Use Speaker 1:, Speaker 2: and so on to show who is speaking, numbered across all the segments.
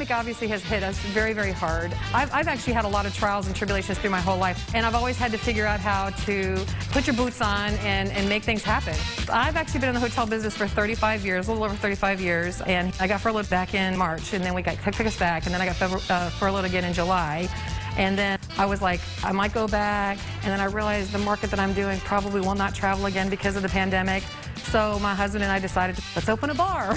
Speaker 1: pandemic obviously has hit us very, very hard. I've actually had a lot of trials and tribulations through my whole life, and I've always had to figure out how to put your boots on and make things happen. I've actually been in the hotel business for 35 years, a little over 35 years, and I got furloughed back in March, and then we took us back, and then I got furloughed again in July. And then I was like, I might go back, and then I realized the market that I'm doing probably will not travel again because of the pandemic. So my husband and I decided, let's open a bar.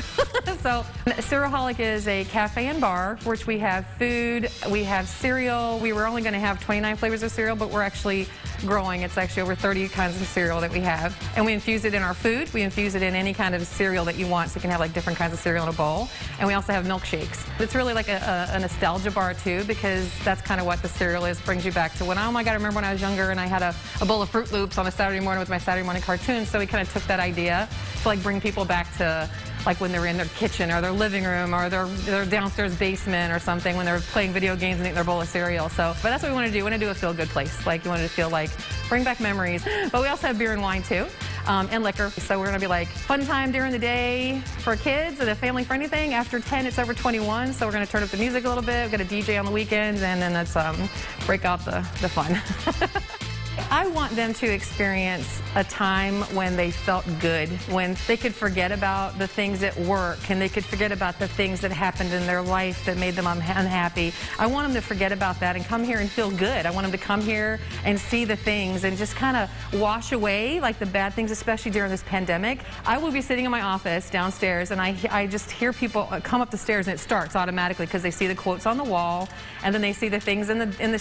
Speaker 1: So CerealHolic is a cafe and bar, which we have food, we have cereal. We were only going to have 29 flavors of cereal, but we're actually growing. It's actually over 30 kinds of cereal that we have. And we infuse it in our food. We infuse it in any kind of cereal that you want, so you can have like different kinds of cereal in a bowl. And we also have milkshakes. It's really like a nostalgia bar too, because that's kind of what the cereal is. Brings you back to when, oh my God, I remember when I was younger and I had a bowl of Fruit Loops on a Saturday morning with my Saturday morning cartoons. So we kind of took that idea to like bring people back to like when they're in their kitchen or their living room or their downstairs basement or something when they're playing video games and eating their bowl of cereal. So, but that's what we want to do. We want to do a feel-good place. Like, you want to feel like, bring back memories. But we also have beer and wine too, and liquor. So we're going to be like fun time during the day for kids and a family for anything. After 10, it's over 21. So we're going to turn up the music a little bit. We've got a DJ on the weekends, and then let's break out the fun. I want them to experience a time when they felt good, when they could forget about the things at work and they could forget about the things that happened in their life that made them unhappy. I want them to forget about that and come here and feel good. I want them to come here and see the things and just kind of wash away like the bad things, especially during this pandemic. I will be sitting in my office downstairs and I just hear people come up the stairs and it starts automatically because they see the quotes on the wall and then they see the things in the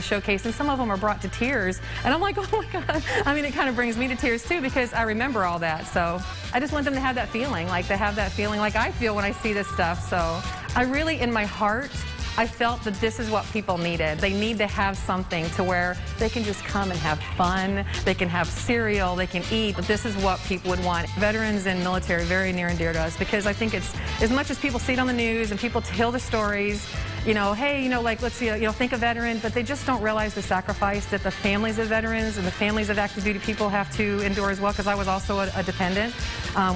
Speaker 1: showcase, and some of them are brought to tears. And I'm like, oh my God. I mean, it kind of brings me to tears too because I remember all that. So I just want them to have that feeling, like I feel when I see this stuff. So I really, in my heart, I felt that this is what people needed. They need to have something to where they can just come and have fun. They can have cereal, they can eat. This is what people would want. Veterans and military, very near and dear to us, because I think it's, as much as people see it on the news and people tell the stories, you know, hey, you know, like, let's see, you know, think of veteran, but they just don't realize the sacrifice that the families of veterans and the families of active duty people have to endure as well, because I was also a dependent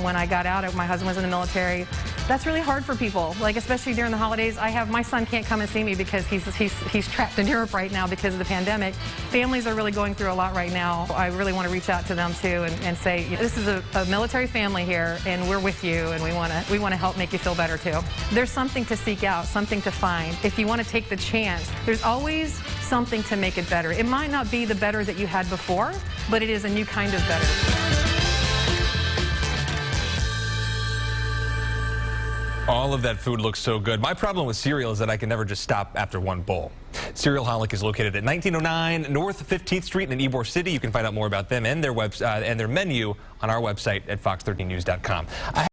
Speaker 1: when I got out. My husband was in the military. That's really hard for people, like especially during the holidays. My son can't come and see me because he's trapped in Europe right now because of the pandemic. Families are really going through a lot right now. I really want to reach out to them too and say, you know, this is a military family here, and we're with you, and we want to help make you feel better too. There's something to seek out, something to find. If you want to take the chance, there's always something to make it better. It might not be the better that you had before, but it is a new kind of better.
Speaker 2: All of that food looks so good. My problem with cereal is that I can never just stop after one bowl. CerealHolic is located at 1909 North 15th Street in Ybor City. You can find out more about them and their menu on our website at fox13news.com.